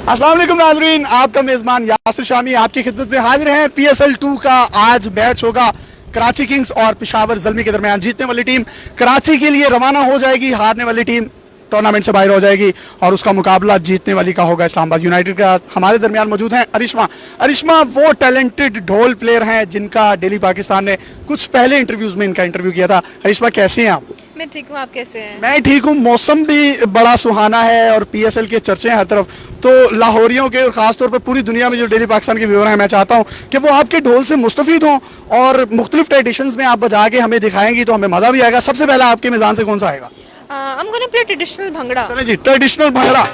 अस्सलाम वालेकुम नाज़रीन, आपका मेज़बान यासिर शामी आपकी खिदमत में हाजिर हैं। PSL 2 का आज मैच होगा कराची किंग्स और पेशावर ज़ल्मी के दरमियान। जीतने वाली टीम कराची के लिए रवाना हो जाएगी, हारने वाली टीम टूर्नामेंट से बाहर हो जाएगी और उसका मुकाबला जीतने वाली का होगा इस्लामाबाद यूनाइटेड का। हमारे दरमियान मौजूद हैं अरिश्मा वो टैलेंटेड ढोल प्लेयर हैं जिनका डेली पाकिस्तान ने कुछ पहले इंटरव्यूज में इनका इंटरव्यू किया था। अरिश्मा, कैसे हैं आप? मैं ठीक हूँ, आप कैसे हैं? मैं ठीक हूँ। मौसम भी बड़ा सुहाना है और PSL के चर्चे हैं हर तरफ, तो लाहौरियों के और खासतौर पर पूरी दुनिया में जो डेली पाकिस्तान के व्यूअर हैं, मैं चाहता हूँ कि वो आपके ढोल से मुस्तफीद हों और मुख्तलिफ ट्रेडिशंस में आप बजा के हमें दिखाएंगी तो हमें मजा भी आएगा। सबसे पहला आपके मिजान से कौन सा आएगा? I'm gonna play traditional bhangra. चले जी, ट्रेडिशनल भंगड़ा।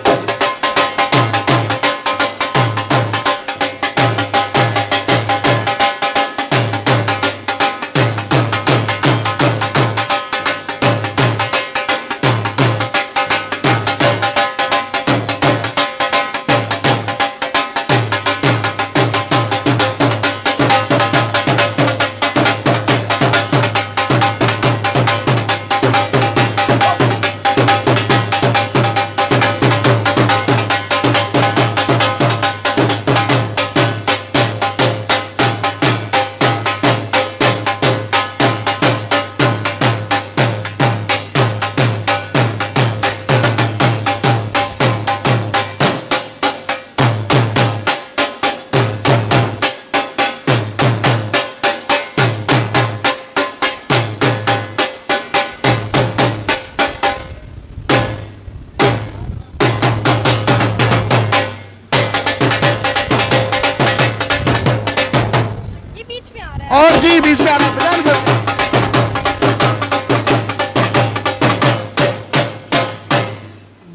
और जी बीच में आना बजाएं सर।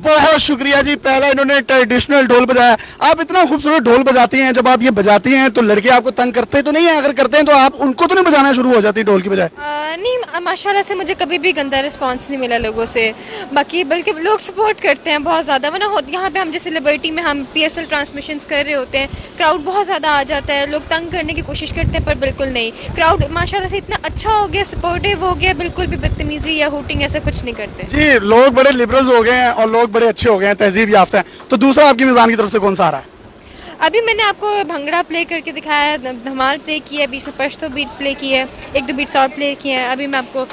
बहुत शुक्रिया जी, पहला इन्होंने ट्रेडिशनल ढोल बजाया। आप इतना खूबसूरत ढोल बजाती हैं, जब आप ये बजाती हैं तो लड़के आपको तंग करते तो नहीं है? अगर करते हैं तो आप उनको तो नहीं बजाना शुरू हो जाती ढोल की बजाय? नहीं, माशाल्लाह से मुझे कभी भी गंदा रिस्पांस नहीं मिला लोगों से। बाकी बल्कि लोग सपोर्ट करते हैं बहुत ज़्यादा। वरना यहाँ पे हम जैसे लिबर्टी में हम PSL ट्रांसमिशंस कर रहे होते हैं, क्राउड बहुत ज़्यादा आ जाता है, लोग तंग करने की कोशिश करते हैं, पर बिल्कुल नहीं। क्राउड माशाल्लाह से इतना अच्छा हो गया, सपोर्टिव हो गया, बिल्कुल भी बदतमीजी या हुटिंग ऐसा कुछ नहीं करते जी। लोग बड़े लिबरल हो गए हैं और लोग बड़े अच्छे हो गए हैं, तहजीब याफ्ता हैं। तो दूसरा आपकी मिजान की तरफ से कौन सा आ रहा है? अभी मैंने आपको भंगड़ा प्ले करके दिखाया, धमाल प्ले किया है, बीच में पश्तो बीट प्ले की है, एक दो बीट्स और प्ले किए हैं। अभी मैं आपको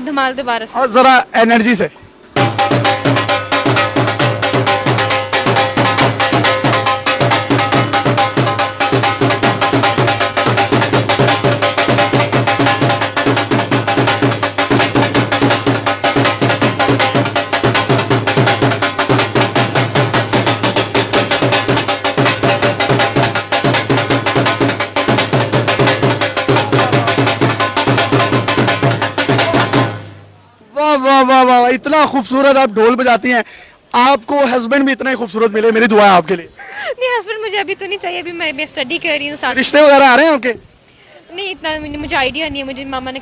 धमाल दोबारा से और जरा एनर्जी से। वाह वाह वाह, इतना खूबसूरत आप ढोल बजाती हैं। आपको हस्बैंड भी इतना ही खूबसूरत मिले, मेरी दुआ है आपके लिए। नहीं, हस्बैंड मुझे अभी तो नहीं चाहिए, अभी मैं स्टडी कर रही हूँ साथ। रिश्ते वगैरह आ रहे हैं आपके? नहीं, इतना मुझे आइडिया नहीं है, मुझे मामा ने